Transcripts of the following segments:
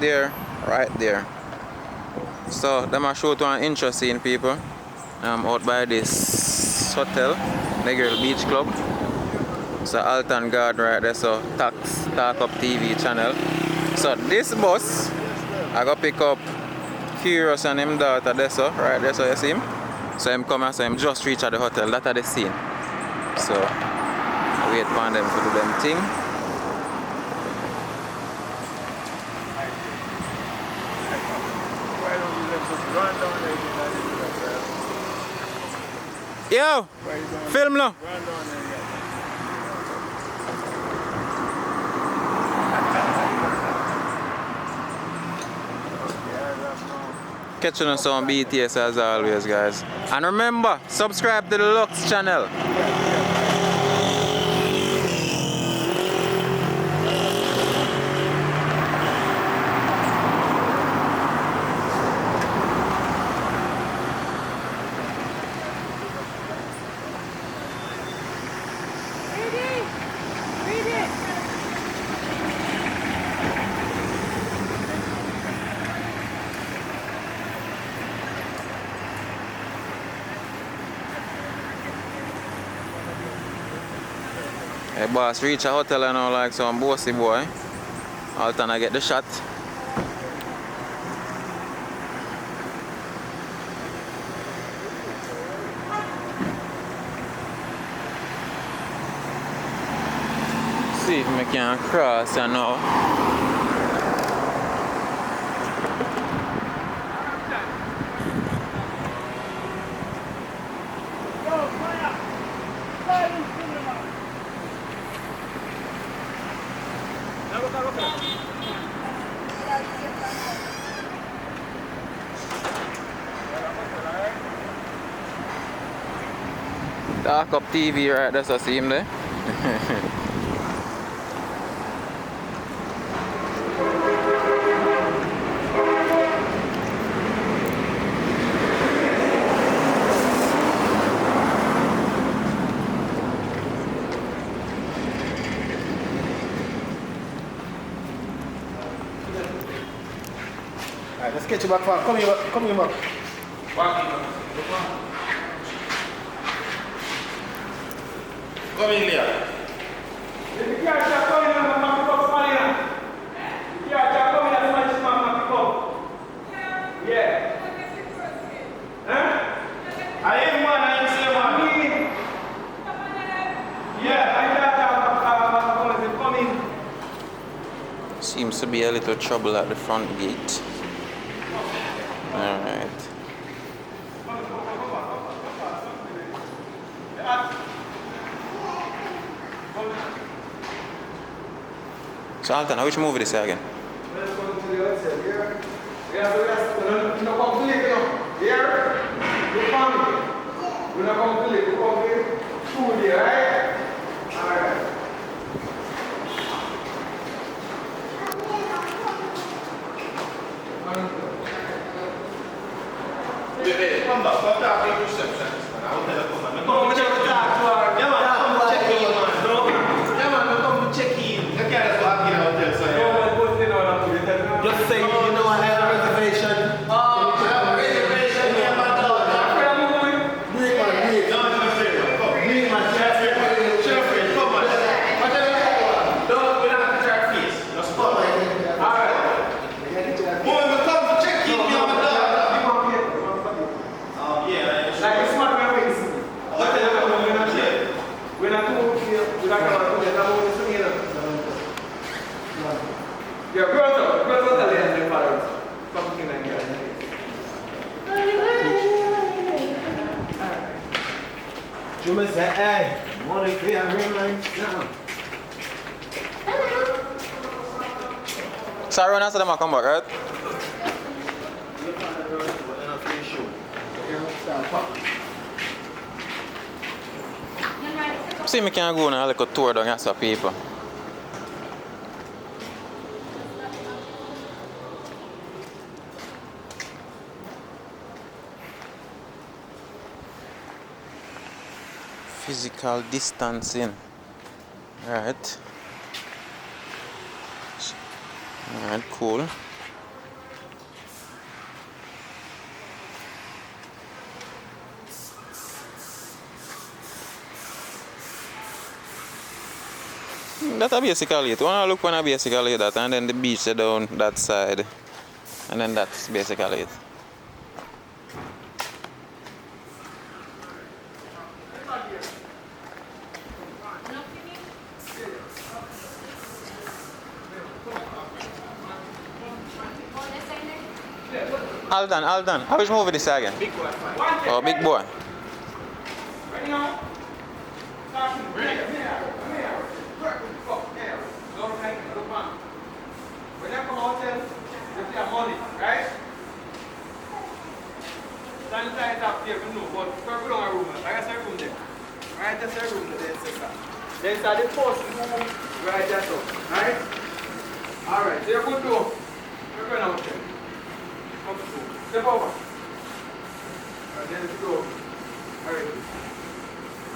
there, right there. So them are show to an interesting people. Out by this hotel, Negril Beach Club. So Alton Guard right there, so Talk Up TV channel. So this bus, I go pick up Curious and him daughter there, so right there, so you see him. So him come and so him just reach at the hotel. That are the scene. So I wait for them to do them thing. Yo, film now. Catching us on BTS as always, guys. And remember, subscribe to the Lux channel. Hey boss, reach a hotel and all like some bossy boy. Alton I get the shot. See if I can cross and now. Talk Up TV right there, so see him there. Alright, let's get you back far. Come here back. Come in there. Seems to be a little trouble at the front gate. Alright. So Alton, which movie this again? Come back, come back to reception. I will tell you come back. Come check in, man. Yeah, man, come check in. You can't just walk in the hotel, so yeah. Just say, you know, I have a reservation. I have a reservation. Yeah, my daughter. Bring my name. No, no, no. Come. Bring my chef. Chef, come on. What are you don't we don't have to charge fees. Just come. Alright. Boy, we come to check in, me and my daughter. Yeah, like a smart man wings. What the hell are we not here? We're not going to we're not going to go to the yeah, girls are the end of the parents. Something like that. You must say, hey, money clear, ring line down. Sorry, when I said them I come back, right? See me can go on a little tour down here some people. Physical distancing. Alright, cool. That's basically it. When I look when I basically that, and then the beach is down that side, and then that's basically it. Alton. How much movie this again? Big boy. Oh, big boy. Ready now? Ready? When you come out there, you see a money, right? Sanitize up there, you know, but we don't have a room. Like I said, room there. Right, that's a room there, sister. Then start the first move right there, so. Right? Alright, so you're good to go. You're going out there. Come through. Step over. Alright, then let's go. Alright.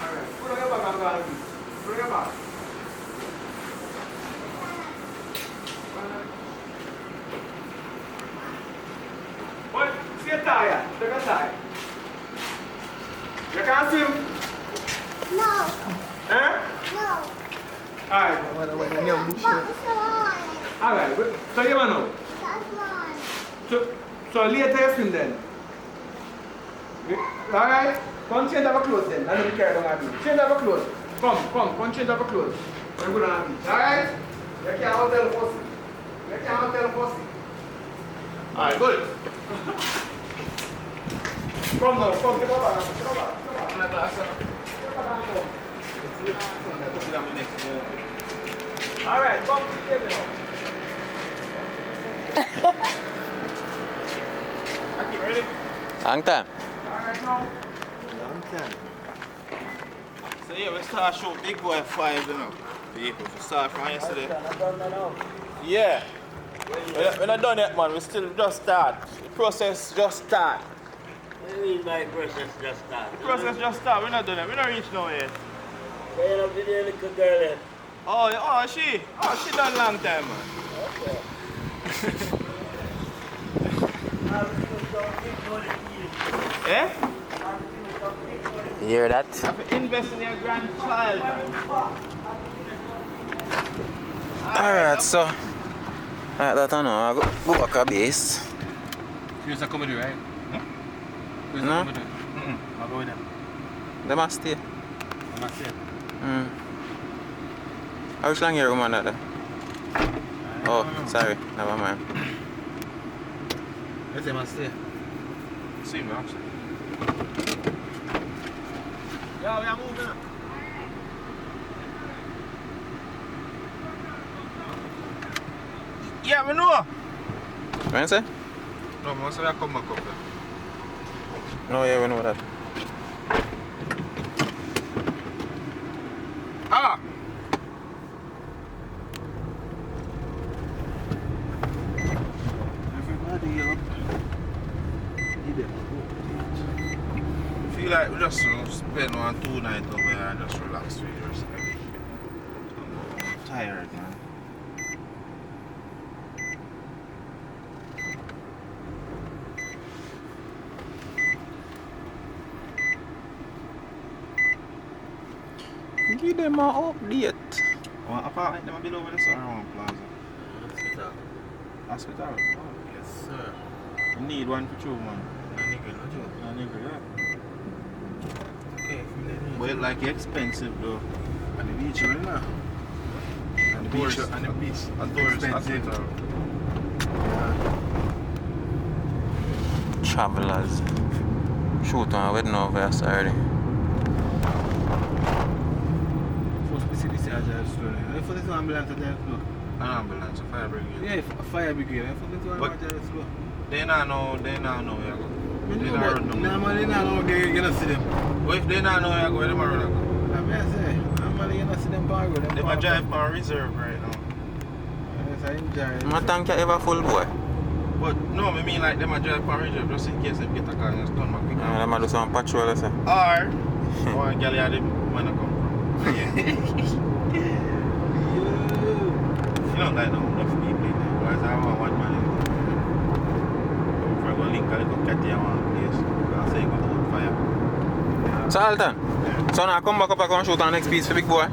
Alright. Put on your back and go on, please. Put on your back. What? See a tire. Take a tire. You can't swim? No, Huh? no. Alright. That's mine. Alright. So you want to know? That's mine. So later you swim then. Alright? Come change our clothes then. I know you carry on our beach. Change our clothes. Come change our clothes. We're good on our beach. Alright? You can't hotel pussy. You can't hotel pussy. Alright, good. Come now, come, get over. Get over. Alright, come to the table now. Ackeen, ready? Long time. Alright now. Long time. So yeah, we start show big boy 5, you know. People, we start from yesterday. Yeah. We're not done yet, man. We still just start. The process just start. What do you mean by process just start? The process just start. We're not done yet. We're not reached nowhere yet. They end up with the little girl then. She done long time, man. Okay. Eh? You hear that? Have to invest in your grandchild, man. Alright, so. Alright, that I know. I go back a base. Here's a comedy, right? No? I'll go with them. They must stay. I'm not saying. How long your room on that? Oh, sorry. Never mind. Let's say I stay. See me, actually. Yeah, we are moving up. Yeah, we know. What you say? No, man, so I come back up there. No, yeah, we know that. Ah! Everybody up. Feel like we just spend 1-2 nights over here and just relax with yours. I'm tired, man. Give them an update. One apartment, them below with the surround plaza. Hospital. Hospital? Oh, yes, sir. You need one for two, man. No nigga, no joke. No nigga, yeah. Okay, from there. But it like expensive though. On the beach, right now. And the beach. And the beach. And tourist Expensive. hospital. Travelers. Shoot on wedding over here, sorry. First we see this agile story. I thought this ambulance at the floor. An ambulance, a fire brigade. Yeah, a fire brigade. I thought this one But- agile floor. They not know where you go. Me They know, not but run no nah, more. man, they not know they gonna see them. But if they not know where you go, where them a run go? I mean, I say, man, they gonna see them bar with them. They might drive on reserve right now. Yes, I enjoy My it. tank you ever full boy. But no, I mean like they might drive on reserve just in case they get a car and just turn back quick. I'm gonna do some patrol or so. Or one girl had them when I come from. Yeah. You don't like no enough people in there. Otherwise I want one man in there. If I go link a little cat here one place, I'll say go to hold fire. So Alton, so now come back up and come shoot on next piece for big boy.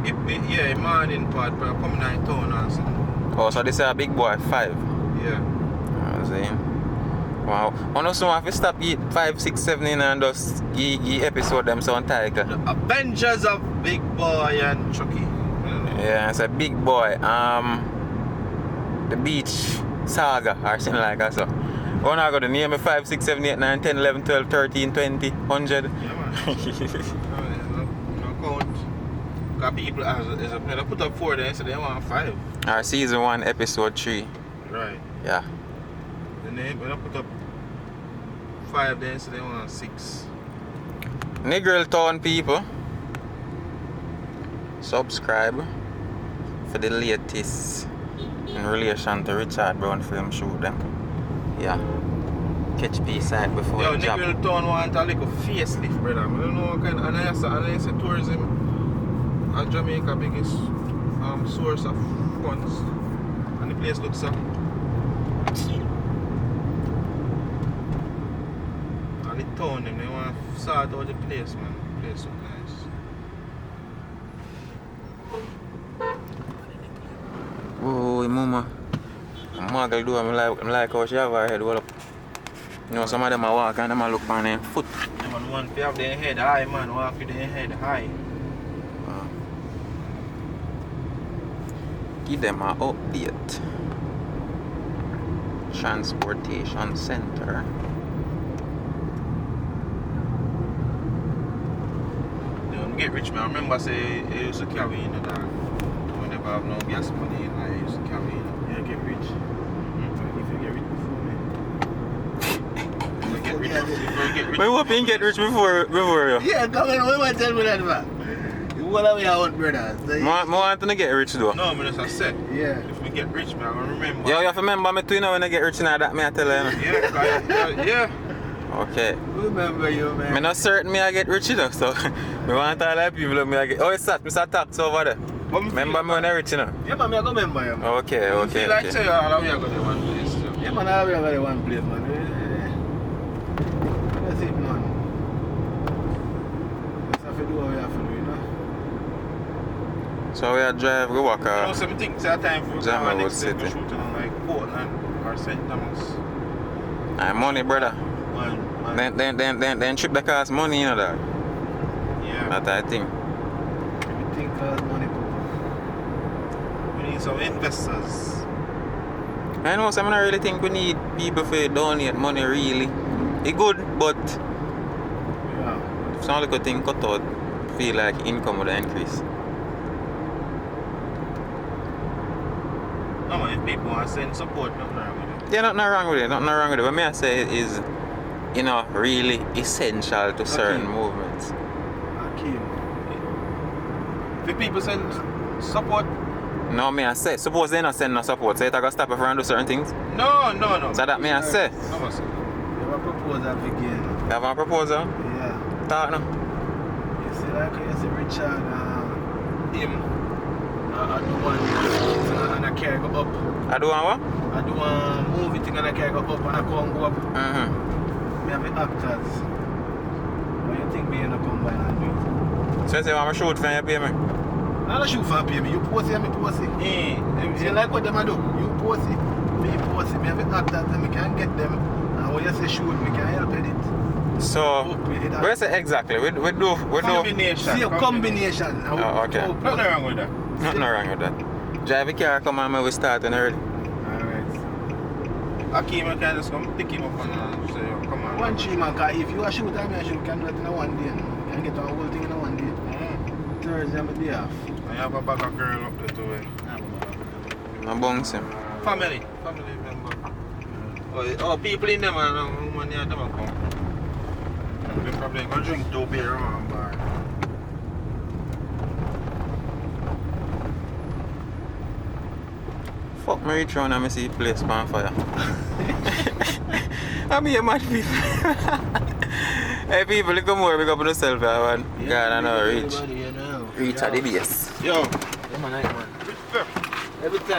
Yeah, morning part, but coming out in town or something. Oh, so this is a big boy 5. Yeah. I was saying. Wow. I know someone have to stop eat 5, 6, 7 in and just give episode them sound title. The Avengers of Big Boy and Chucky. Yeah, it's a big boy. The beach saga or something like that. So we're not going to name it 5, 6, 7, 8, 9, 10, 11, 12, 13, 20, 100. Yeah, man. No count. Because people they put up 4 there, so they want 5. Our season 1, episode 3. Right. Yeah. Then they put up 5 there, so they want 6. Negril Town people, subscribe for the latest in relation to Richard Brown film shoot them. Yeah. Catch B-side before Yo, the job. Negril Town want a little facelift, brother. I don't know what kind of, and I say tourism at Jamaica biggest source of funds. And the place looks up. And the town them, they want to sort out the place, man. The place look nice. Oh, mama. I'm going to do I'm like how she have her head well up. You know, some of them are walk and them are look on their foot. Yeah, man, want to have their head high, man. Walk with their head high. Give them an update. Transportation center. You get rich, man. I remember say I used to carry in the dog. I never have no gas money, I used to carry in. You get rich. If you get rich before me. If you get rich We hope you get rich before you. Yeah, come on, what tell me that, man? What are we out, brothers? I want to get rich though. No, man, as I said. Yeah. If we get rich, man, I remember. Yo, you have to remember me too, you know, when I get rich now, that me I tell you. Yeah. Okay. Remember you, man. I'm not certain me I get rich enough, so I want all the people me I get. Oh, it's that, Mr. Tax over there. Remember me when I rich enough? Yeah, man, I go remember you, man. Okay. I feel like say all of you are going to one place. So. Yeah, man, I go to one place, man. That's it, man. Just have to do what we have to do, you know? So we are drive, we walk You know, some things at time for Jamaica our next City. day shooting on like Portland or St. Thomas. money, brother. Man. Then trip that cost money, you know that. Yeah. That I think. Everything costs money, bro. We need some investors. I know, so I don't really think we need people to donate money, really. It's good, but Yeah. if some little thing cut out, feel like income would increase. No, man, if people want to send support, nothing wrong with it. Yeah, nothing wrong with it. What me I say is, you know, really essential to certain movements. Ackeen. If people send support, No, me I say, suppose they not send no support, so you gotta stop if you do certain things. no. So that me I say. No, man, sir. You have a proposal again. You have a proposal? Yeah. Talk now. You see, like you see Richard, Him. I do one and I carry go up. I do one what? I do one movie thing and I carry go up and I come go up. Mm-hmm. Me have the actors. What you think me and I combine and do it? So you say, I'm shoot for you, pay me? I don't shoot for pay me. You post it, me post it. You like what them I do? You post it. Me post it. Me have the actors and me can get them. And when you say shoot, me can help edit. So, where is it exactly? We do. Combination. See a combination. Oh, okay. Nothing wrong with that. Nothing wrong with that. Drive the car, come on, we starting early. Alright. Ackeen, I can just come pick him up and say, yo, come on. One tree man, cause if you a shoot and me a shoot, can do it in a one day. You can get a whole thing in a one day. Thursday I'm a day off. I have a bag of girl up there too. I'm bouncing. Family member. Oh, people in them and women near them come. They probably gonna drink 2 beer around bar. Fuck me reach round and I see the place on fire. I mean, mad people. Hey people, look more, pick up on yourself, man. God, I know, reach. Everybody, you know. Reach at the base. Yo, Yeah, man, man. Every time.